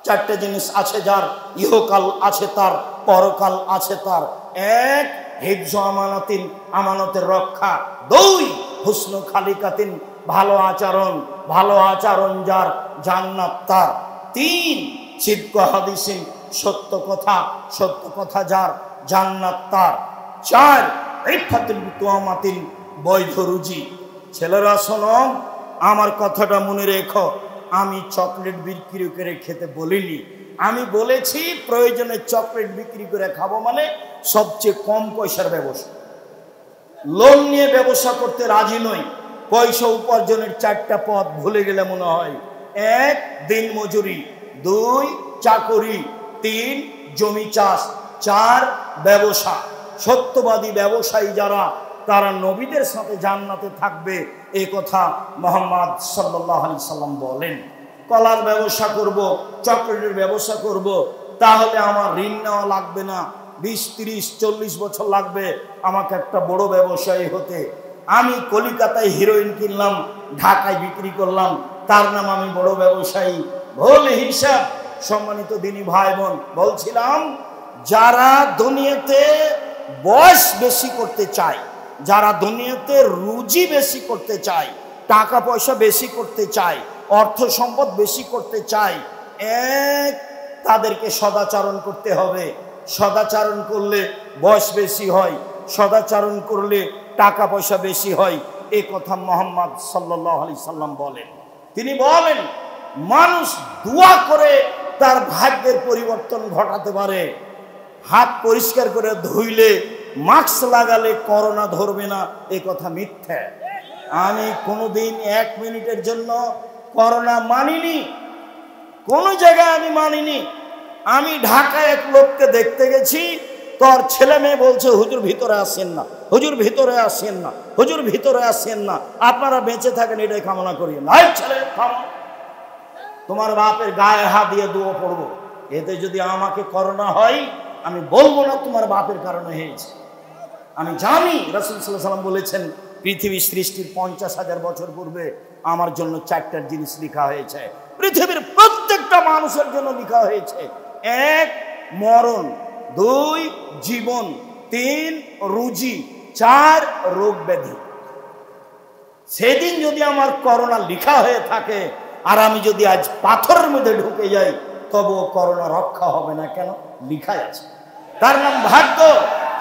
চারটে জিনিস আছে যার, ইহকাল আছে তার, পরকাল আছে তার। এক, হিফজ আমানাতিন, আমানতের রক্ষা। দুই, হুসনু খালিকাতিন, ভালো আচরণ যার, জান্নাত তার। তিন, সিদক হাদিসিন, সত্য কথা যার, জান্নাত তার। চার, ইফাতুল তুয়ামাতিন, বৈধ রুজি। ছেলেরা শোনো, আমার কথাটা মনে রেখো, আমি চকলেট বিক্রি করে খেতে বলিনি। আমি বলেছি প্রয়োজনে চকলেট বিক্রি করে খাবো, মানে সবচেয়ে কম পয়সার ব্যবসা। লোন নিয়ে ব্যবসা করতে রাজি নই। পয়সা উপার্জনের চারটা পথ ভুলে গেলে মনে হয়। এক, দিন মজুরি। দুই, চাকরি। তিন, জমি চাষ। চার, ব্যবসা। সত্যবাদী ব্যবসায়ী যারা, তারা নবীদের সাথে জান্নাতে থাকবে, এই কথা মুহাম্মদ সাল্লাল্লাহু আলাইহি সাল্লাম বলেন। কলার ব্যবসা করব, চকলেটের ব্যবসা করব, তাহলে আমার ঋণ নেওয়া লাগবে না। 20, 30, 40 বছর লাগবে আমাকে একটা বড় ব্যবসায়ী হতে। আমি কলিকাতায় হিরোইন কিনলাম, ঢাকায় বিক্রি করলাম, তার নাম আমি বড় ব্যবসায়ী। ভুল হিসাব। সম্মানিত দিনী ভাই বোন, বলছিলাম যারা দুনিয়াতে বয়স বেশি করতে চায়, যারা দুনিয়াতে রুজি বেশি করতে চায়, টাকা পয়সা বেশি করতে চায়, অর্থ সম্পদ বেশি করতে চায়, এক, তাদেরকে সদাচরণ করতে হবে। সদাচরণ করলে বয়স বেশি হয়, সদাচরণ করলে টাকা পয়সা বেশি হয়, এই কথা মুহাম্মদ সাল্লাল্লাহু আলাইহি সাল্লাম বলেন। তিনি বলেন মানুষ দোয়া করে তার ভাগ্যের পরিবর্তন ঘটাতে পারে। হাত পরিষ্কার করে ধুইলে, মাস্ক লাগালে করোনা ধরবে না, এই কথা মিথ্যা। আমি কোনোদিন 1 মিনিটের জন্য করোনা মানিনি, কোনো জায়গায় আমি মানিনি। আমি ঢাকায় এক লোককে দেখতে গেছি, তোর ছেলে মেয়ে বলছে হুজুর ভিতরে আসেন না, হুজুর ভিতরে আসেন না, হুজুর ভিতরে আসেন না, আপনারা বেঁচে থাকেন এটাই কামনা করি। নাই ছেলে, তোমার বাপের গায়ে হাত দিয়ে দোয়া পড়বো। এতে যদি আমাকে করোনা হয়, আমি বলবো না তোমার বাপের কারণে হয়েছে। আমি জানি রাসূল সাল্লাল্লাহু আলাইহি ওয়াসাল্লাম বলেছেন পৃথিবী সৃষ্টির 50,000 বছর পূর্বে আমার জন্য 4টা জিনিস লেখা হয়েছে। পৃথিবীর প্রত্যেকটা মানুষের জন্য লেখা হয়েছে। এক, মরণ। দুই, জীবন। তিন, রুজি। চার, রোগ ব্যাধি। সেদিন যদি আমার করোনা লেখা হয়ে থাকে, আর আমি যদি আজ পাথরের মধ্যে ঢুকে যাই, তবুও করোনা রক্ষা হবে না। কেন? লেখাই আছে, তার নাম ভাগ্য।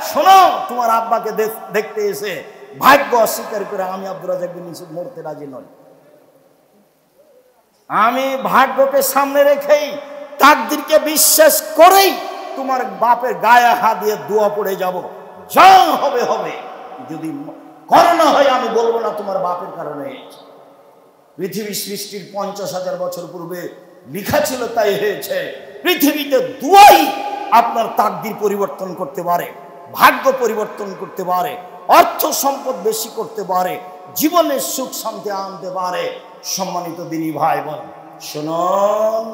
শোনো, তোমার আব্বাকে দেখতে এসে ভাগ্য অস্বীকার করে আমি আব্দুর রাজ্জাক বিন ইউসুফ মরতে রাজি নই। আমি ভাগ্যকে সামনে রেখেই, তাকদীরকে বিশ্বাস করেই তোমার বাপের গায়ে হাত দিয়ে দোয়া পড়ে যাব, যা হবে হবে। যদি করোনা হয়, আমি বলবো না তোমার বাপের কারণে। পৃথিবী সৃষ্টির 50,000 বছর পূর্বে লেখা ছিল, তাই হয়েছে। পৃথিবীতে দোয়াই আপনার তাকদীর পরিবর্তন করতে পারে, ভাগ্য পরিবর্তন করতে পারে, অর্থ সম্পদ বেশি করতে পারে, জীবনের সুখ শান্তি আনতে পারে। সম্মানিত দিনী ভাই বোন, শুনুন,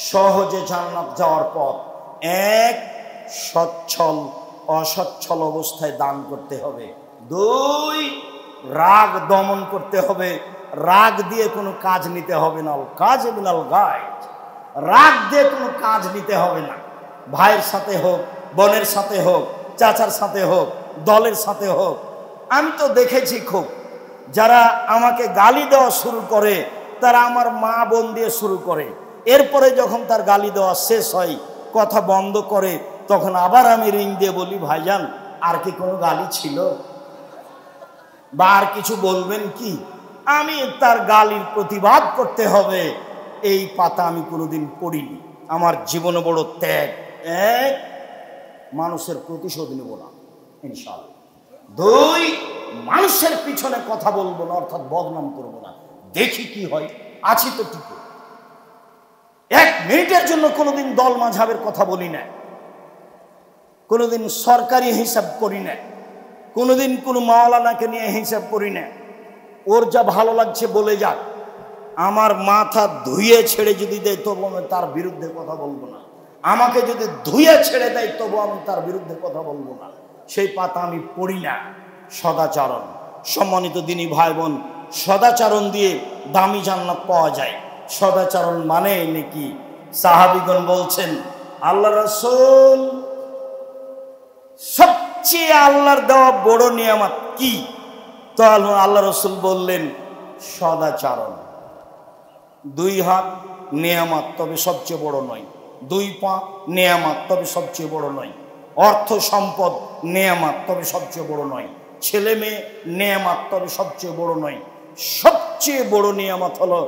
সহজে জান্নাত যাওয়ার পথ। এক, সচ্ছল অসচ্ছল অবস্থায় দান করতে হবে। দুই, রাগ দমন করতে হবে। রাগ দিয়ে কোনো কাজ নিতে হবে না। কাজ মিনাল গায়ব। রাগ দিয়ে কোনো কাজ নিতে হবে না। ভাইয়ের সাথে হোক, বোনের সাথে হোক, চাচার সাথে হোক, দলের সাথে হোক। আমি তো দেখেছি খুব, যারা আমাকে গালি দেওয়া শুরু করে, তারা আমার মা বোন দিয়ে শুরু করে। এরপরে যখন তার গালি দেওয়া শেষ হয়, কথা বন্ধ করে, তখন আবার আমি রিং দিয়ে বলি, ভাইজান আর কি কোনো গালি ছিল, বা আর কিছু বলবেন কি? আমি তার গালির প্রতিবাদ করতে হবে, এই পাতা আমি কোনোদিন পড়িনি। আমার জীবনে বড় ত্যাগ। এক, মানুষের প্রতিশোধ নেব না ইনশাআল্লাহ। দুই, মানুষের পিছনে কথা বলবো না, অর্থাৎ বদনাম করবো না। দেখি কি হয়, আছি তো ঠিক। 1 মিনিটের জন্য কোনোদিন দল মাযহাবের কথা বলি না, কোনোদিন সরকারি হিসাব করি না, কোনোদিন কোনো মাওলানাকে নিয়ে হিসাব করি না। ওর যা ভালো লাগছে বলে যাক। আমার মাথা ধুয়ে ছেড়ে যদি দেয়, তবু আমি তার বিরুদ্ধে কথা বলবো না। আমাকে যদি ধুয়ে ছেড়ে দেয়, তবু আমি তার বিরুদ্ধে কথা বলবো না। সেই পাতা আমি পড়ি না। সদাচরণ। সম্মানিত দিনী ভাই বোন, সদাচরণ দিয়ে দামি জান্নাত পাওয়া যায়। সদাচরণ মানে নাকি সাহাবীগণ বলছেন, আল্লাহ রাসূল, সবচেয়ে আল্লাহর দেওয়া বড় নিয়ামত কি? তো আল্লাহ রাসূল বললেন, সদাচরণ। 2 হাত নিয়ামত, তবে সবচেয়ে বড় নয়। 2 পা নিয়ামত, তবে সবচেয়ে বড় নয়। অর্থ সম্পদ নিয়ামত, তবে সবচেয়ে বড় নয়। ছেলে মেয়ে নিয়ামত, তবে সবচেয়ে বড় নয়। সবচেয়ে বড় নিয়ামত হলো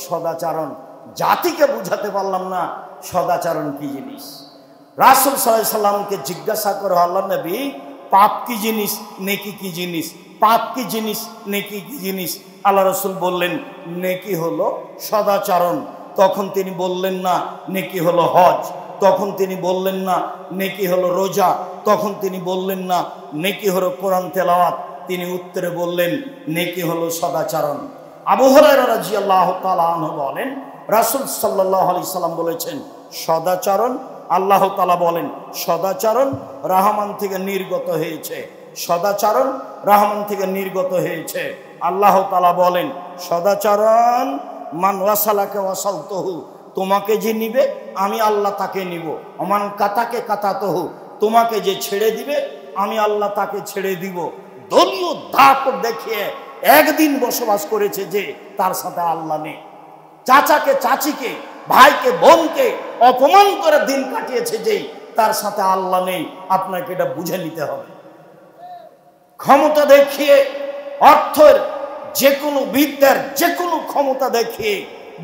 সদাচরণ। জাতিকে বুঝাতে পারলাম না সদাচরণ কি জিনিস। রাসূল সাল্লাল্লাহু আলাইহি সাল্লামকে জিজ্ঞাসা করে, আল্লাহ নবী, পাপ কি জিনিস, নেকি কি জিনিস? পাপ কি জিনিস, নেকি কি জিনিস? আল্লাহ রাসূল বললেন, নেকি হলো সদাচরণ। তখন তিনি বললেন না নেকি হলো হজ, তখন তিনি বললেন না নেকি হলো রোজা, তখন তিনি বললেন না নেকি হলো কোরআন তেলাওয়াত। তিনি উত্তরে বললেন, নেকি হলো সদাচরণ। আবু হুরায়রা রাদিয়াল্লাহু তাআলা আনহু বলেন, রাসূল সাল্লাল্লাহু আলাইহি সাল্লাম বলেছেন, সদাচরণ, আল্লাহ তাআলা বলেন, সদাচরণ রহমান থেকে নির্গত হয়েছে। সদাচরণ রহমান থেকে নির্গত হয়েছে। আল্লাহ তাআলা বলেন, সদাচরণ, মান ওয়াসালাকে ওয়াসালতুহু, তোমাকে যে নিবে আমি আল্লাহ তাকে নিব। ওমান কাতাকে কাতাতহু, তোমাকে যে ছেড়ে দিবে আমি আল্লাহ তাকে ছেড়ে দিব। দলীয় দাপ দেখিয়ে একদিন বসবাস করেছে যে, তার সাথে আল্লাহ নেই। চাচাকে চাচিকে, ভাইকে বোনকে অপমান করে দিন কাটিয়েছে যে, তার সাথে আল্লাহ নেই। আপনাকে এটা বুঝে নিতে হবে। ক্ষমতা দেখিয়ে, অর্থের যে কোনো বিদ্যার যে কোনো ক্ষমতা দেখিয়ে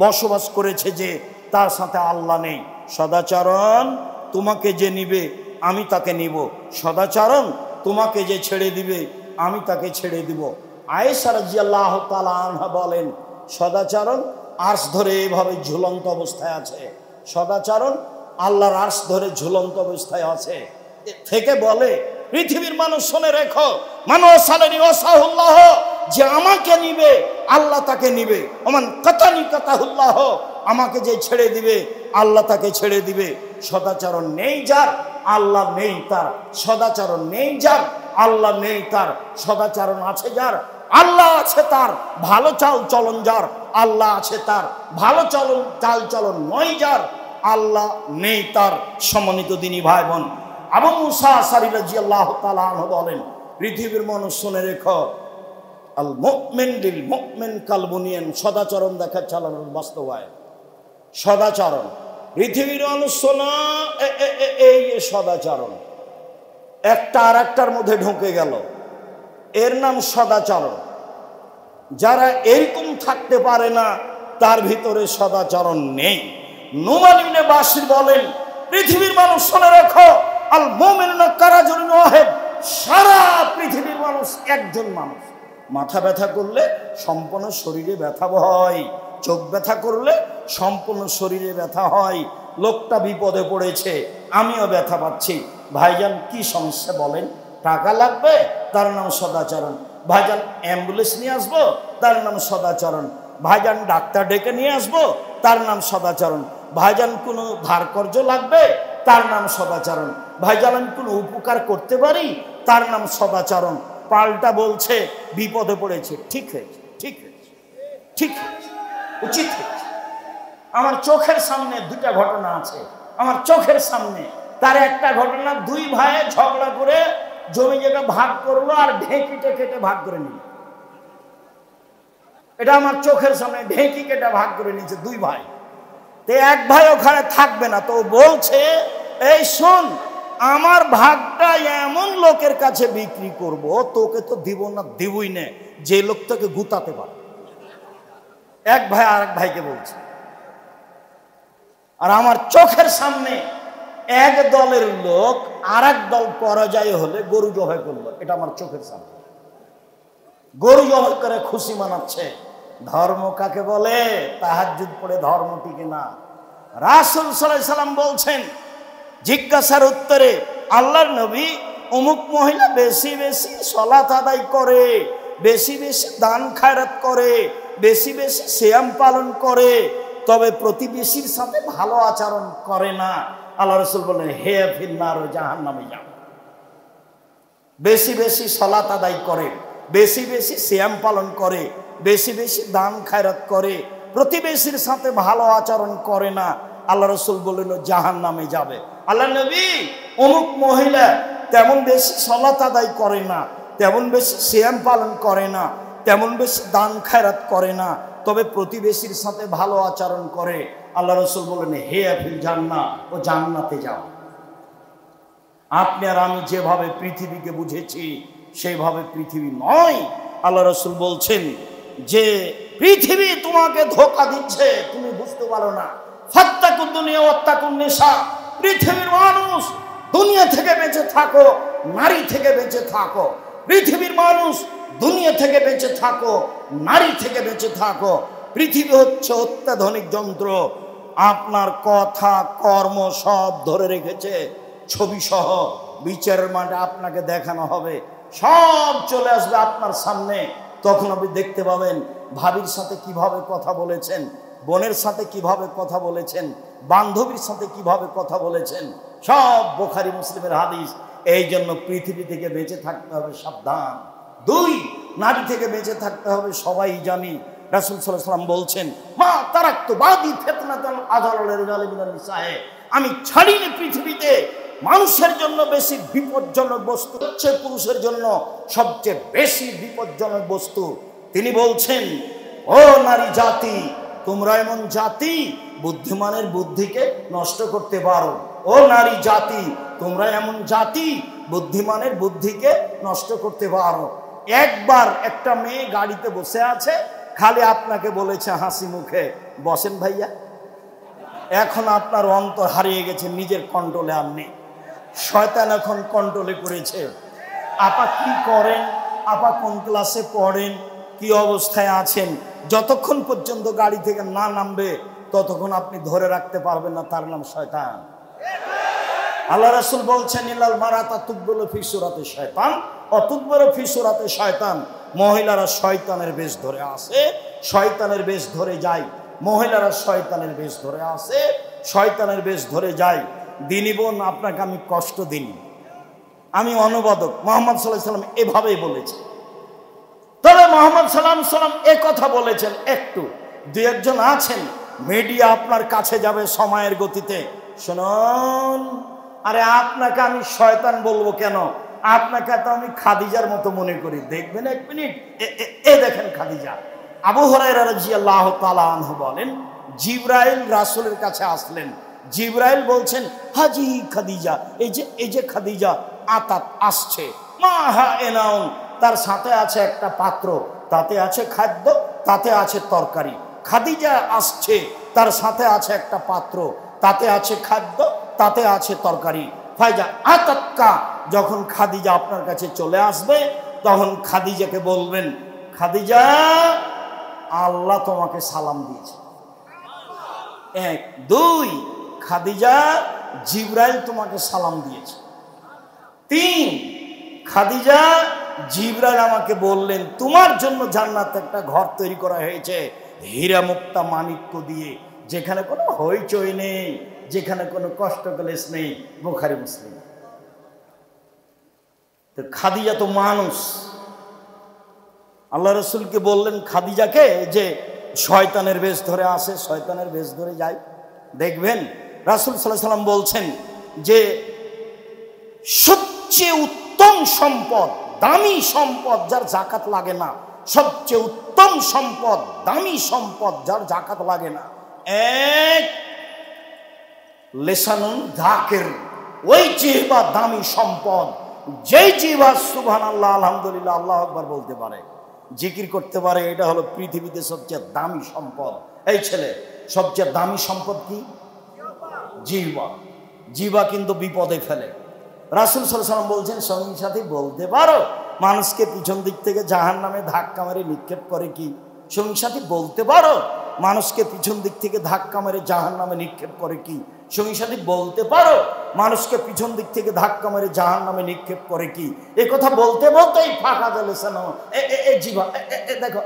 বসবাস করেছে যে, তার সাথে আল্লাহ নেই। সদাচরণ, তোমাকে যে নিবে আমি তাকে নিব। সদাচরণ, তোমাকে যে ছেড়ে দিবে আমি তাকে ছেড়ে দিব। আয়েশা রাদিয়াল্লাহু তাআলা আনহা বলেন, সদাচরণ আরশ ধরে এভাবে ঝুলন্ত অবস্থায় আছে। সদাচরণ আল্লাহর আরশ ধরে ঝুলন্ত অবস্থায় আছে। থেকে বলে, পৃথিবীর মানুষ শুনে রেখো, মানুষ সালেনি ওয়াসাহুল্লাহ, যে আমাকে নিবে আল্লাহ তাকে নিবে। ওমান কাতানি কাতাহুল্লাহ, আমাকে যে ছেড়ে দিবে আল্লাহ তাকে ছেড়ে দিবে। সদাচরণ নেই যার, আল্লাহ নেই তার। সদাচরণ নেই যার, আল্লাহ নেই তার। সদাচরণ আছে যার, আল্লাহ আছে তার। ভালো চাল চলন যার, আল্লাহ আছে তার। ভালো চাল চলন নয় যার, আল্লাহ নেই তার। সম্মানিত দিনী ভাই বোন, আবু মুসা আশআরী রাদিয়াল্লাহু তাআলা আনহু বলেন, পৃথিবীর মানুষ শুনে রেখো, আল মুমিন লিল মুমিন কাল বুনিয়ান, সদাচরণ দেখা চালানোর বাস্তবায়ন। সদাচরণ, পৃথিবীর মানুষ শোনা, এই সদাচরণ একটা আর একটার মধ্যে ঢুকে গেল, এর নাম সদাচরণ। যারা এরকম থাকতে পারে না, তার ভিতরে সদাচরণ নেই। নুমান ইবনে বাশির বলেন, পৃথিবীর মানুষ শুনে রাখো, আল মুমিনুনা কারাজুলুন ওয়াহিদ, সারা পৃথিবীর মানুষ একজন মানুষ। মাথা ব্যথা করলে সম্পূর্ণ শরীরে ব্যথা হয়, চোখ ব্যথা করলে সম্পূর্ণ শরীরে ব্যথা হয়। লোকটা বিপদে পড়েছে, আমিও ব্যথা পাচ্ছি। ভাইজান কি সমস্যা বলেন? টাকা লাগবে, তার নাম সদাচরণ। ভাইজান অ্যাম্বুলেন্স নিয়ে আসবো, তার নাম সদাচরণ। ভাইজান ডাক্তার ডেকে নিয়ে আসবো, তার নাম সদাচরণ। ভাইজান কোনো ধার কর্জ লাগবে, তার নাম সদাচরণ। ভাইজান আমি কোনো উপকার করতে পারি, তার নাম সদাচরণ। পাল্টা বলছে বিপদে পড়েছে, ঠিক হয়েছে, ঠিক হয়েছে, ঠিক হয়েছে, উচিত হয়েছে। আমার চোখের সামনে 2টা ঘটনা আছে, আমার চোখের সামনে। তার একটা ঘটনা, 2 ভাই ঝগড়া করে জমি জায়গা ভাগ করলো আর ঢেঁকিতে কেটে ভাগ করে নিল। এটা আমার চোখের সামনে, ঢেঁকি কেটে ভাগ করে নিয়েছে 2 ভাই। তো এক ভাই ওখানে থাকবে না, তো বলছে, এই শোন, আমার ভাগটা এমন লোকের কাছে বিক্রি করব, তোকে তো দিব না, দিবই না, যে লোক তোকে গুতাতে পারে। এক ভাই আর এক ভাইকে বলছে। আর আমার চোখের সামনে এক দলের লোক আর এক দল পরাজয় হলে গরু জবাই করলো, এটা আমার চোখের সামনে। গরু জবাই করে খুশি মানাচ্ছে। ধর্ম কাকে বলে? তাহাজ্জুদ পড়ে ধর্ম টিকে না। রাসূল সাল্লাল্লাহু আলাইহি সাল্লাম বলছেন, জিজ্ঞাসার উত্তরে, আল্লাহর নবী, অমুক মহিলা বেশি বেশি সালাত আদায় করে, বেশি বেশি দান খায়রাত করে, বেশি বেশি সিয়াম পালন করে, তবে প্রতিবেশীর সাথে ভালো আচরণ করে না। আল্লাহ রাসূল বলেন, হে ফিন্নার, জাহান্নামে যাও। বেশি বেশি সালাত আদায় করে, বেশি বেশি সিয়াম পালন করে, বেশি বেশি দান খায়রাত করে, প্রতিবেশীর সাথে ভালো আচরণ করে না, আল্লাহ রসুল বললেন জাহান্নামে যাবে। আল্লাহ নবী অমুক মহিলা তেমন বেশি সালাত আদায় করে না, তেমন বেশি সিয়াম পালন করে না, তেমন বেশি দান খায়রাত করে না, তবে প্রতিবেশীর সাথে ভালো আচরণ করে। আল্লাহ রসুল বললেন হে আফিল জান্নাহ, ও জান্নাতে যাও। আপনি আর আমি যেভাবে পৃথিবীকে বুঝেছি সেইভাবে পৃথিবী নয়। আল্লাহ রসুল বলছেন যে পৃথিবী তোমাকে ধোঁকা দিচ্ছে, তুমি বুঝতে পারো না। ফাত্তাকুদ দুনিয়া ওয়াত্তাকুন নিসা, পৃথিবীর মানুষ দুনিয়া থেকে বেঁচে থাকো, নারী থেকে বেঁচে থাকো। পৃথিবীর মানুষ দুনিয়া থেকে বেঁচে থাকো, নারী থেকে বেঁচে থাকো। পৃথিবী হচ্ছে অত্যাধুনিক যন্ত্র, আপনার কথা কর্ম সব ধরে রেখেছে ছবি সহ। বিচারের মাঠে আপনাকে দেখানো হবে, সব চলে আসবে আপনার সামনে। তখন আপনি দেখতে পাবেন ভাবির সাথে কিভাবে কথা বলেছেন, বোনের সাথে কিভাবে কথা বলেছেন, বান্ধবীর সাথে কিভাবে কথা বলেছেন, সব বুখারী মুসলিমের হাদিস। এই জন্য পৃথিবী থেকে বেঁচে থাকতে হবে সাবধান। 2, নারী থেকে বেঁচে থাকতে হবে সবাই জানি। রাসূল সাল্লাল্লাহু আলাইহি ওয়াসাল্লাম বলছেন মা তারাকতু বাদি ফিতনাতান আযালুল রিজালি মিনান নিসায়ে, আমি ছাড়িনি পৃথিবীতে মানুষের জন্য বেশি বিপজ্জনক বস্তু হচ্ছে পুরুষের জন্য সবচেয়ে বেশি বিপজ্জনক বস্তু। তিনি বলছেন ও নারী জাতি, তোমরা এমন জাতি বুদ্ধিমানের বুদ্ধিকে নষ্ট করতে পারো। ও নারী জাতি, তোমরা এমন জাতি বুদ্ধিমানের বুদ্ধিকে নষ্ট করতে পারো। একবার একটা মেয়ে গাড়িতে বসে আছে, খালি আপনাকে বলেছে হাসি মুখে বসেন ভাইয়া। এখন আপনার অন্তর হারিয়ে গেছে, নিজের কন্ট্রোলে আর নেই, শয়তান এখন কন্ট্রোলে করেছে। আপা কি করেন, আপা কোন ক্লাসে পড়েন, কি অবস্থায় আছেন, যতক্ষণ পর্যন্ত গাড়ি থেকে না নামবে ততক্ষণ আপনি ধরে রাখতে পারবেন না, তার নাম শয়তান। আল্লাহ রাসূল বলছেন ইল্লাল মারাতা তুকবালু ফি সূরাতি শয়তান ও তুকবালু ফি সূরাতি শয়তান, মহিলারা শয়তানের বেশ ধরে আসে, শয়তানের বেশ ধরে যায়। মহিলারা শয়তানের বেশ ধরে আসে, শয়তানের বেশ ধরে যায়। দিনী বোন, আপনাকে আমি কষ্ট দিই, আমি অনুবাদক। মুহাম্মদ সাল্লাল্লাহু আলাইহি ওয়াসাল্লাম এভাবেই বলেছে। তবে মুহাম্মদ সাল্লাল্লাহু আলাইহি ওয়াসাল্লাম এ কথা বলেছেন, একটু 2-1 আছেন মিডিয়া আপনার কাছে যাবে সময়ের গতিতে। শুনুন, আরে আপনাকে আমি শয়তান বলবো কেন? আপনাকে তো আমি খাদিজার মতো মনে করি। দেখবেন 1 মিনিট, এ দেখেন খাদিজা। আবু হুরায়রা রাদিয়াল্লাহু তাআলা আনহু বলেন জিবরাইল রাসূলের কাছে আসলেন। জিবরাইল বলছেন হাজি খাদিজা, এই যে খাদিজা আতাত আসছে, মাহা এনাউন, তার সাথে আছে একটা পাত্র, তাতে আছে খাদ্য, তাতে আছে তরকারি। খাদিজা আসছে, তার সাথে আছে একটা পাত্র, তাতে আছে খাদ্য, তাতে আছে তরকারি। ফাইজা আতাতকা, যখন খাদিজা আপনার কাছে চলে আসবে তখন খাদিজাকে বলবেন খাদিজা আল্লাহ তোমাকে সালাম দিয়েছে। 1, 2, খাদিজা জিবরাইল তোমাকে সালাম দিয়েছে। 3, খাদিজা জিবরাইল আমাকে বললেন তোমার জন্য জান্নাতে একটা ঘর তৈরি করা হয়েছে হীরা মুক্তা মাণিক্য দিয়ে, যেখানে কোনো হইচই নেই, যেখানে কোনো কষ্ট ক্লেশ নেই। বুখারী মুসলিম। তো খাদিজা তো মানুষ। আল্লাহ রাসূলকে বললেন খাদিজাকে যে শয়তানের বেশ ধরে আসে, শয়তানের বেশ ধরে যায়। দেখবেন রাসূল সাল্লাল্লাহু আলাইহি ওয়াসাল্লাম বলছেন যে সবচেয়ে উত্তম সম্পদ, দামি সম্পদ যার যাকাত লাগে না, সবচেয়ে উত্তম সম্পদ, দামি সম্পদ যার যাকাত লাগে না, 1 লিসানুন যাকির, ওই জিহ্বা দামি সম্পদ, যেই জিহ্বা সুবহানাল্লাহ আলহামদুলিল্লাহ আল্লাহু আকবার বলতে পারে, জিকির করতে পারে। এটা হলো পৃথিবীতে সবচেয়ে দামি সম্পদ। এই ছেলে, সবচেয়ে দামি সম্পদ কি? জিহ্বা। জিহ্বা কিন্তু বিপদে ফেলে। রাসূল সাল্লাল্লাহু আলাইহি ওয়াসাল্লাম বলছেন সঙ্গী সাথী বলতে পারো মানুষকে পিছন দিক থেকে জাহান্নামে ধাক্কা মেরে নিক্ষেপ করে কি? সঙ্গী সাথী বলতে পারো মানুষকে পিছন দিক থেকে ধাক্কা মেরে জাহান্নামে নিক্ষেপ করে কি? সঙ্গী সাথী বলতে পারো মানুষকে পিছন দিক থেকে ধাক্কা মেরে জাহান্নামে নিক্ষেপ করে কি? এই কথা বলতে বলতেই ফাঁকা দিলেছেন জিহ্বা। দেখো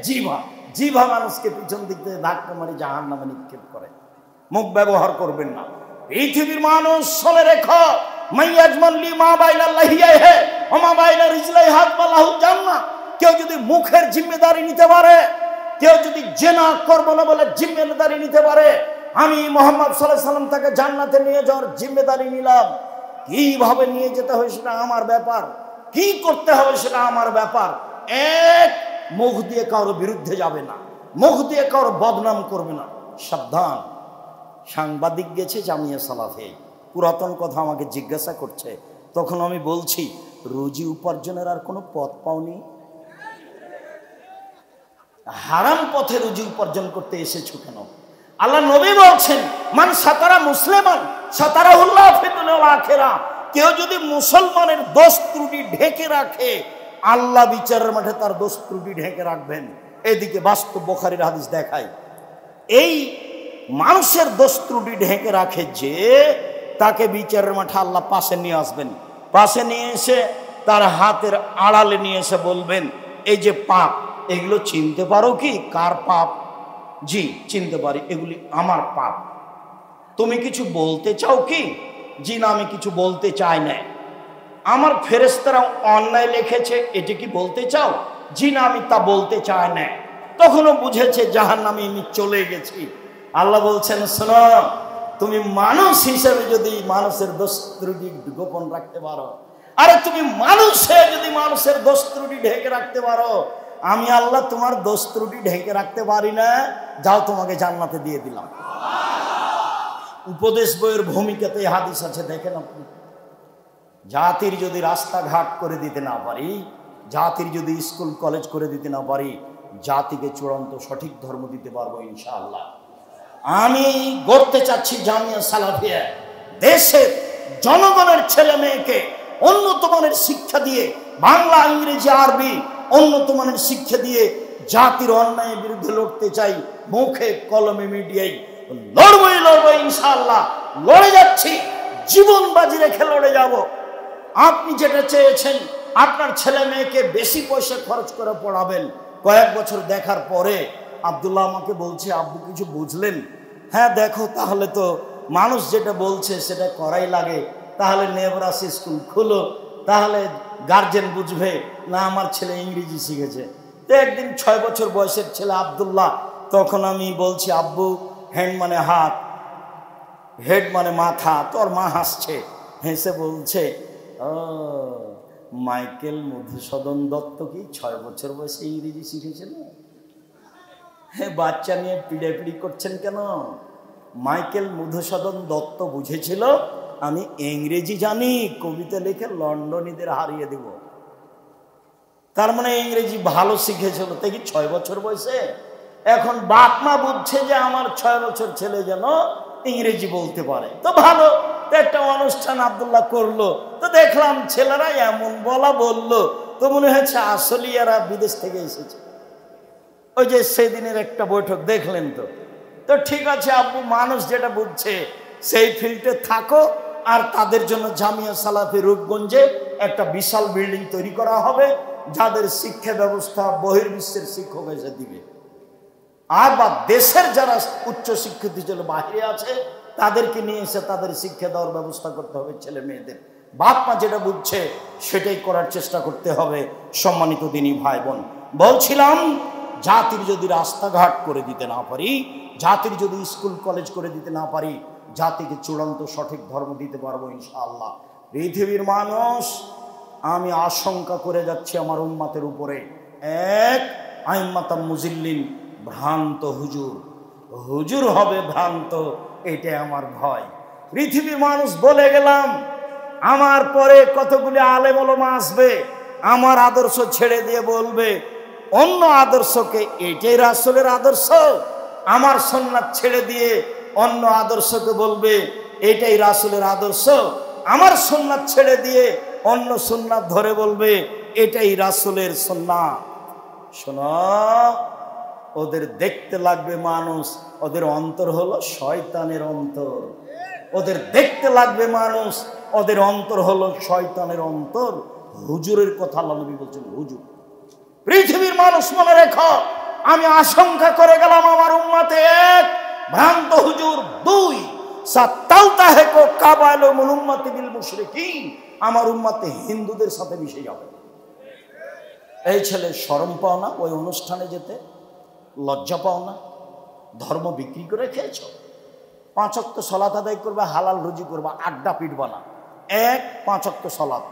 জিহ্বা, জিহ্বা মানুষকে পিছন দিক থেকে ধাক্কা মেরে জাহান্নামে নিক্ষেপ করে। মুখ ব্যবহার করবেন না। পৃথিবীর মানুষ শুনে রেখো, মাইয়াজমান লি মা বাইনা লাহিয়াহে ওয়া মা বাইনা রিজলাইহা ফালাহু জান্নাহ। কেউ যদি মুখের জিম্মেদারি নিতে পারে, কেউ যদি জেনা করব না বলে জিম্মেদারি নিতে পারে, আমি মুহাম্মদ সাল্লাল্লাহু আলাইহি সাল্লাম তাকে জান্নাতে নিয়ে যাওয়ার জিম্মেদারি নিলাম। কিভাবে নিয়ে যেতে হয় সেটা আমার ব্যাপার, কি করতে হবে সেটা আমার ব্যাপার। এক, মুখ দিয়ে কারোর বিরুদ্ধে যাবে না, মুখ দিয়ে কারোর বদনাম করবে না। সাবধান, সাংবাদিক গেছে জামিয়া সালাফে, পুরাতন কথা আমাকে জিজ্ঞাসা করছে, তখন আমি বলছি রুজি উপার্জনের আর কোনো পথ পাওনি? হারাম পথে রুজি উপার্জন করতে এসেছো কেন? আল্লাহ নবী বলছেন, মান সাতারা মুসলিমান সাতারাহুল্লাহ ফিদ দুনিয়া ওয়াল আখিরা। কেউ যদি মুসলমানের দোষ ত্রুটি ঢেকে রাখে, আল্লাহ বিচারের মাঠে তার দোষ ত্রুটি ঢেকে রাখবেন। এদিকে বাস্তব বুখারীর হাদিস দেখায়, এই মানুষের দোষ ত্রুটি ঢেকে রাখে যে, তাকে বিচারের মাঠে আল্লাহ পাশে নিয়ে আসবেন। পাশে নিয়ে এসে তার হাতের আড়ালে নিয়ে এসে বলবেন, এই যে পাপ, এগুলো চিনতে পারো কি? কার পাপ? জি চিনতে পারি, এগুলি আমার পাপ। তুমি কিছু বলতে চাও কি? জি না, আমি কিছু বলতে চাই না। আমার ফেরেশতারা অন্যায় লিখেছে, এটি কি বলতে চাও? জি না, আমি তা বলতে চাই না। তখনও বুঝেছে জাহান্নামে আমি চলে গেছি। আল্লাহ বলছেন, শোনো, তুমি মানুষ হিসেবে যদি মানুষের দোষ ত্রুটি গোপন রাখতে পারো, আরে তুমি মানুষে যদি মানুষের দোষ ত্রুটি ঢেকে রাখতে পারো, আমি আল্লাহ তোমার দোষ ত্রুটি ঢেকে রাখতে পারি না? যাও, তোমাকে জান্নাতে দিয়ে দিলাম। উপদেশ বইয়ের ভূমিকাতে হাদিস আছে, দেখেন আপনি। জাতির যদি রাস্তাঘাট করে দিতে না পারি, জাতির যদি স্কুল কলেজ করে দিতে না পারি, জাতিকে চূড়ান্ত সঠিক ধর্ম দিতে পারবো ইনশাআল্লাহ। আমি গড়তে চাচ্ছি জামিয়া সালাফিয়া, দেশের জনগণের ছেলে মেয়েকে উন্নত মানের শিক্ষা দিয়ে, বাংলা ইংরেজি আরবি উন্নত মানের শিক্ষা দিয়ে জাতির অন্যায়ের বিরুদ্ধে লড়তে চাই। মুখে কলমে মিডিয়ায় লড়বই ইনশাআল্লাহ। লড়ে যাচ্ছি, জীবন বাজি রেখে লড়ে যাব। আপনি যেটা চেয়েছেন, আপনার ছেলে মেয়েকে বেশি পয়সা খরচ করে পড়াবেন, কয়েক বছর দেখার পরে আব্দুল্লাহ আমাকে বলছে, আব্বু কিছু বুঝলেন? হ্যাঁ দেখো, তাহলে তো মানুষ যেটা বলছে সেটা করাই লাগে, তাহলে নেবরাসি স্কুল খুলো, তাহলে গার্জেন বুঝবে না আমার ছেলে ইংরেজি শিখেছে। তো একদিন 6 বছর বয়সের ছেলে আব্দুল্লাহ, তখন আমি বলছি, আব্বু হ্যান্ড মানে হাত, হেড মানে মাথা। তোর মা হাসছে, হেসে বলছে, ও মাইকেল মধুসূদন দত্ত কি 6 বছর বয়সে ইংরেজি শিখেছিল? হ্যাঁ, বাচ্চা নিয়ে পিড়াপিড়ি করছেন কেন? মাইকেল মধুসূদন দত্ত বুঝেছিল আমি ইংরেজি জানি, কবিতা লিখে লন্ডনীদের হারিয়ে দেব। তার মানে ইংরেজি ভালো শিখেছিল, তাই কি 6 বছর বয়সে? এখন বাপ মা বুঝছে যে আমার 6 বছর ছেলে যেন ইংরেজি বলতে পারে, তো ভালো। একটা অনুষ্ঠান আব্দুল্লাহ করলো, তো দেখলাম ছেলেরা এমন বললো, তো মনে হয়েছে আসলে এরা বিদেশ থেকে এসেছে। ওই যে সেদিনের একটা বৈঠক দেখলেন তো। তো ঠিক আছে আব্বু, মানুষ যেটা বুঝছে সেই ফিল্ডে থাকো, আর তাদের জন্য জামিয়া সালাফি রূপগঞ্জে একটা বিশাল বিল্ডিং তৈরি করা হবে, যাদের শিক্ষা ব্যবস্থা বহির্বিশ্বের শিক্ষক এসে দিবে। আর বা দেশের যারা উচ্চ শিক্ষিত ছিল বাইরে আছে, তাদেরকে নিয়ে এসে তাদের শিক্ষা দেওয়ার ব্যবস্থা করতে হবে ছেলে মেয়েদের। বাপ মা যেটা বুঝছে সেটাই করার চেষ্টা করতে হবে। সম্মানিত দিনী ভাই বোন, বলছিলাম জাতির যদি রাস্তাঘাট করে দিতে না পারি, জাতির যদি স্কুল কলেজ করে দিতে না পারি, জাতিকে চূড়ান্ত সঠিক ধর্ম দিতে পারবো ইনশাআল্লাহ। পৃথিবীর মানুষ, আমি আশঙ্কা করে যাচ্ছি আমার উম্মতের উপরে, এক আইম্মাতাম মুজিল্লিন, ভ্রান্ত হুজুর, হুজুর হবে ভ্রান্ত, এটা আমার ভয়। পৃথিবীর মানুষ বলে গেলাম, আমার পরে কতগুলি আলেম ওলামা আসবে, আমার আদর্শ ছেড়ে দিয়ে বলবে অন্য আদর্শকে, এটাই রাসূলের আদর্শ। আমার সুন্নাত ছেড়ে দিয়ে অন্য আদর্শকে বলবে এটাই রাসূলের আদর্শ। আমার সুন্নাত ছেড়ে দিয়ে অন্য সুন্নাত ধরে বলবে এটাই রাসূলের সুন্নাত। শোনো, ওদের দেখতে লাগবে মানুষ, ওদের অন্তর হলো শয়তানের অন্তর। ওদের দেখতে লাগবে মানুষ, ওদের অন্তর হলো শয়তানের অন্তর। হুজুরের কথা আল্লাহ নবী বলছেন, হুজুর। পৃথিবীর মানুষ মনে রেখো, আমি আশঙ্কা করে গেলাম আমার উম্মতে, এক ভ্রান্ত হুজুর, দুই সাতালতাহেকো কাবাইল মিন উম্মতি বিল মুশরিকিন, আমার উম্মতে হিন্দুদের সাথে মিশে যাবে। এই ছেলে শরম পাও না ওই অনুষ্ঠানে যেতে? লজ্জা পাও না? ধর্ম বিক্রি করে খেয়েছ? 5 ওয়াক্ত সালাত আদায় করবা, হালাল রুজি করবা, আড্ডা পিটবা না। 1 5 ওয়াক্ত সালাত,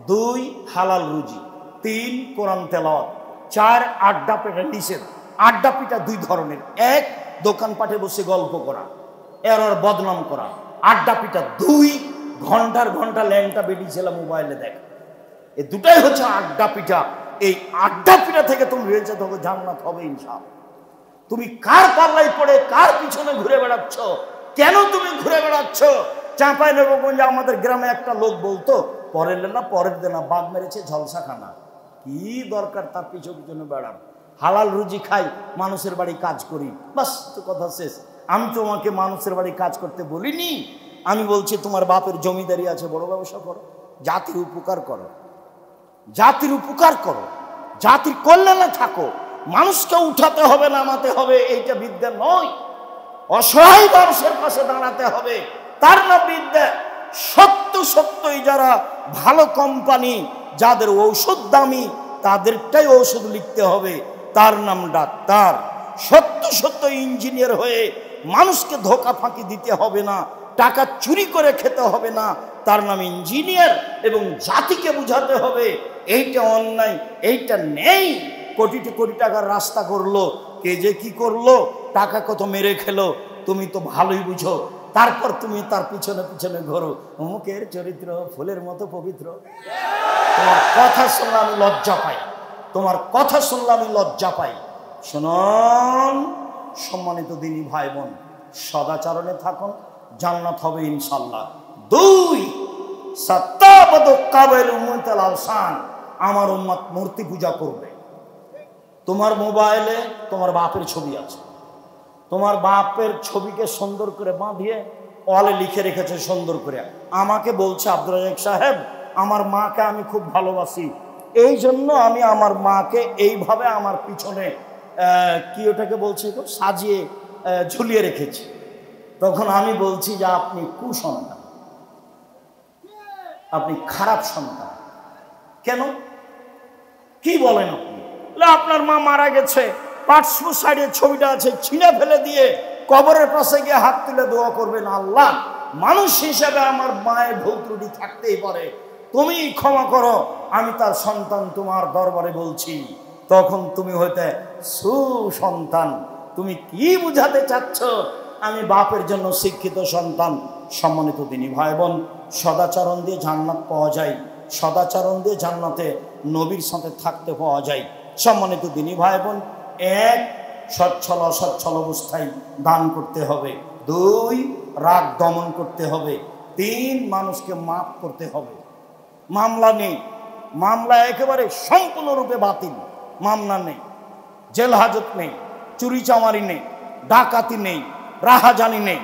2 হালাল রুজি, 3 কোরআন তেলাওয়াত, 4 আড্ডা পিটা নিষেধ। আড্ডা পিটা 2 ধরনের, 1 দোকানপাটে বসে গল্প করা, এর বদনাম করা। আড্ডা পিটা 2 ঘন্টার ঘন্টা ল্যাংটা বেটি ছেলে মোবাইলে দেখ। এই দুটাই হচ্ছে আড্ডা পিটা। এই আড্ডা পিটা থেকে তুমি বেঁচে থাকো, জান্নাত হবে ইনশাআল্লাহ। তুমি কার পাল্লায় পড়ে কার পিছনে ঘুরে বেড়াচ্ছ? কেন তুমি ঘুরে বেড়াচ্ছ? চাঁপাইনবাবগঞ্জে আমাদের গ্রামে একটা লোক বলতো, পরের না পরের দেনা বাঘ মেরেছে ঝলসাখানা। কি দরকার তার পিছনে বেড়ান? হালাল রুজি খাই, মানুষের বাড়ি কাজ করি, বাস তো কথা শেষ। আমি তোমাকে মানুষের বাড়ি কাজ করতে বলিনি। আমি বলছি তোমার বাপের জমিদারি আছে, বড় ব্যবসা করো, জাতির উপকার করো, জাতির উপকার করো, জাতির কল্যাণে থাকো। মানুষকে উঠাতে হবে, নামাতে হবে, এইটা বিদ্যা নয়। অসহায় মানুষের পাশে দাঁড়াতে হবে, তার না বিদ্যা। সত্যই যারা ভালো কোম্পানি, যাদের ঔষধ দামি, তাদেরটাই ঔষধ লিখতে হবে, তার নাম ডাক্তার। সত্য ইঞ্জিনিয়ার হয়ে মানুষকে ধোকা ফাঁকি দিতে হবে না, টাকা চুরি করে খেতে হবে না, তার নাম ইঞ্জিনিয়ার। এবং জাতিকে বুঝাতে হবে এইটা অন্যায়, এইটা নেই। কোটি টাকার রাস্তা করলো, কে যে কি করলো, টাকা কত মেরে খেলো, তুমি তো ভালোই বুঝো। তারপর তুমি তার পিছনে ঘোরো, অমুকের চরিত্র ফুলের মতো পবিত্র। তোমার কথা শুনলে আমি লজ্জা পাই, তোমার কথা শুনলে আমি লজ্জা পাই। শুনুন সম্মানিত দিনী ভাই বোন, সদাচরণে থাকুন, জান্নাত হবে ইনশাআল্লাহ। 2 আমার উম্মত মূর্তি পূজা করবে। তোমার মোবাইলে তোমার বাপের ছবি আছে, তোমার বাপের ছবিকে সুন্দর করে বাঁধিয়ে ওয়ালে লিখে রেখেছে সুন্দর করে। আমাকে বলছে আব্দুর রাজ্জাক সাহেব, আমার মাকে আমি খুব ভালোবাসি, এই জন্য আমি আমার মাকে এইভাবে আমার পিছনে কি ওটাকে বলছে সাজিয়ে ঝুলিয়ে রেখেছি। তখন আমি বলছি যে আপনি কুসন্তান, আপনি খারাপ সন্তান। কেন, কি বলেন আপনি? আপনার মা মারা গেছে, পাসপোর্ট সাইডে ছবিটা আছে, ছিঁড়ে ফেলে দিয়ে কবরের পাশে গিয়ে হাত তুলে দোয়া করবেন, আল্লাহ মানুষ হিসেবে আমার মায়ের ভুল ত্রুটি থাকতেই পারে, তুমি ক্ষমা করো, আমি তার সন্তান তোমার দরবারে বলছি। তখন তুমি হইতে সুসন্তান। তুমি কি বুঝাতে চাচ্ছ? আমি বাপের জন্য শিক্ষিত সন্তান। সম্মানিত দিনী ভাই বোন, সদাচরণ দিয়ে জান্নাত পাওয়া যায়, সদাচরণ দিয়ে জান্নাতে নবীর সাথে থাকতে পাওয়া যায়। সম্মানিত দিনী ভাই বোন, 1 অসচ্ছল অবস্থায় দান করতে হবে, 2 রাগ দমন করতে হবে, 3 মানুষকে মাফ করতে হবে। মামলা নেই, মামলা একেবারে সম্পূর্ণরূপে বাতিল। মামলা নেই, জেল হাজত নেই, চুরি চামারি নেই, ডাকাতি নেই, রাহাজানি নেই,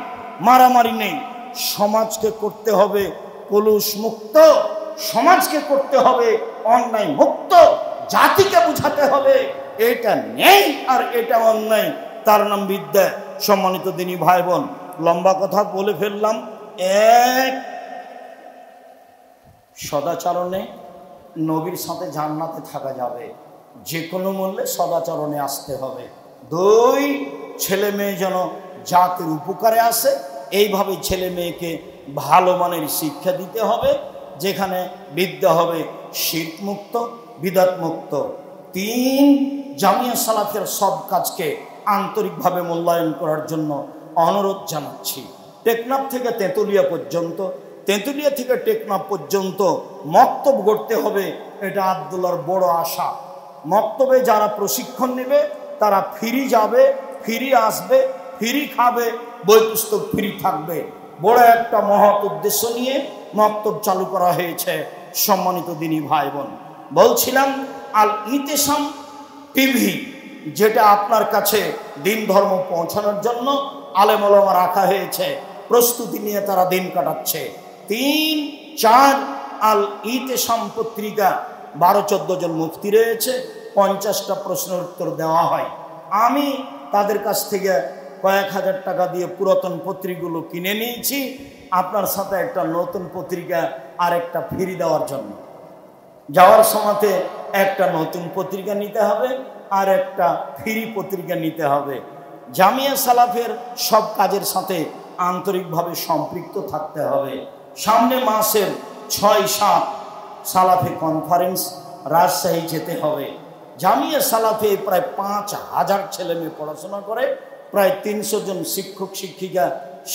মারামারি নেই। সমাজকে করতে হবে কলুষ মুক্ত, সমাজকে করতে হবে অন্যায় মুক্ত। জাতিকে বুঝাতে হবে এটা নেই আর এটা অন্যায়, তার নাম বিদ্যা। সম্মানিত দিনী ভাই বোন, লম্বা কথা বলে ফেললাম। 1 সদাচরণে নবীর সাথে জান্নাতে থাকা যাবে, যে কোনো মূল্যে সদাচরণে আসতে হবে। 2 ছেলে মেয়ে যেন জাতির উপকারে আসে, এইভাবে ছেলে মেয়েকে ভালো মানের শিক্ষা দিতে হবে, যেখানে বিদ্যা হবে শিরক মুক্ত, বিদআত মুক্ত। 3 জামিয়া সালাফের সব কাজকে আন্তরিকভাবে মূল্যায়ন করার জন্য অনুরোধ জানাচ্ছি। টেকনাফ থেকে তেঁতুলিয়া পর্যন্ত, তেঁতুলিয়া থেকে টেকনাফ পর্যন্ত মক্তব গড়তে হবে, এটা আব্দুল্লাহর বড় আশা। মক্তবে যারা প্রশিক্ষণ নেবে তারা ফ্রি যাবে, ফ্রি আসবে, ফ্রি খাবে, বই পুস্তক ফ্রি থাকবে। বড় একটা মহৎ উদ্দেশ্য নিয়ে মক্তব চালু করা হয়েছে। সম্মানিত দিনী ভাই বোন, বলছিলাম আল ইতিসাম টিভি, যেটা আপনার কাছে দিন ধর্ম পৌঁছানোর জন্য আলেম ওলামা রাখা হয়েছে, প্রস্তুতি নিয়ে তারা দিন কাটাচ্ছে। 3, 4 আল ইতিসাম পত্রিকা, 12-14 জন মুফতি রয়েছে, 50টা প্রশ্নের উত্তর দেওয়া হয়। আমি তাদের কাছ থেকে কয়েক হাজার টাকা দিয়ে পুরাতন পত্রিকাগুলো কিনে নিয়েছি, আপনার সাথে একটা নতুন পত্রিকা আর একটা ফ্রি দেওয়ার জন্য। যাওয়ার সময়তে একটা নতুন পত্রিকা নিতে হবে আর একটা ফ্রি পত্রিকা নিতে হবে। জামিয়া সালাফের সব কাজের সাথে আন্তরিকভাবে সম্পৃক্ত থাকতে হবে। সামনে মাসের 6-7 সালাফি কনফারেন্স রাজশাহী যেতে হবে। জামিয়া সালাফি প্রায় 5000 ছেলে মেয়ে পড়াশোনা করে, প্রায় 300 জন শিক্ষক শিক্ষিকা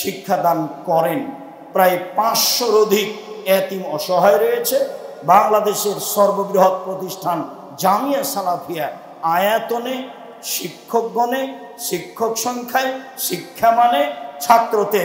শিক্ষাদান করেন, প্রায় 500-র অধিক এতিম অসহায় রয়েছে। বাংলাদেশের সর্ববৃহৎ প্রতিষ্ঠান জামিয়া সালাফিয়া আয়াতনে, শিক্ষকগণে, শিক্ষক সংখ্যায়, শিক্ষা মানে, ছাত্রতে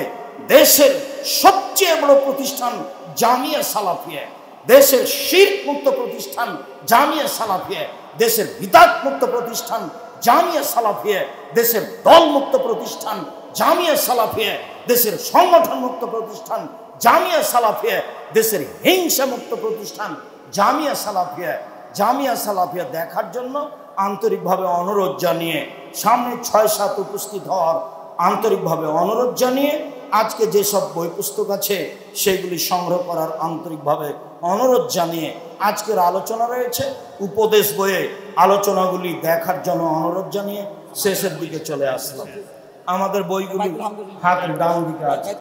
দেশের সবচেয়ে বড় প্রতিষ্ঠান জামিয়া সালাফিয়া। দেশের শিরক মুক্ত প্রতিষ্ঠান জামিয়া সালাফিয়া, দেশের বিদআত মুক্ত প্রতিষ্ঠান জামিয়া সালাফিয়া, দেশের দল মুক্ত প্রতিষ্ঠান জামিয়া সালাফিয়া, দেশের সংগঠন মুক্ত প্রতিষ্ঠান জামিয়া সালাফিয়া, দেশের হিংসা মুক্ত প্রতিষ্ঠান জামিয়া সালাফিয়া। জামিয়া সালাফিয়া দেখার জন্য আন্তরিকভাবে অনুরোধ জানিয়ে, সামনে 6-7 উপস্থিত হওয়ার আন্তরিকভাবে অনুরোধ জানিয়ে, আজকে যেসব বই পুস্তক আছে সেগুলি সংগ্রহ করার আন্তরিকভাবে অনুরোধ জানিয়ে, আজকের আলোচনা রয়েছে উপদেশ বইয়ে, আলোচনাগুলি দেখার জন্য অনুরোধ জানিয়ে শেষের দিকে চলে আসলাম। আমাদের বইগুলি হাতের ডান দিকে আছে।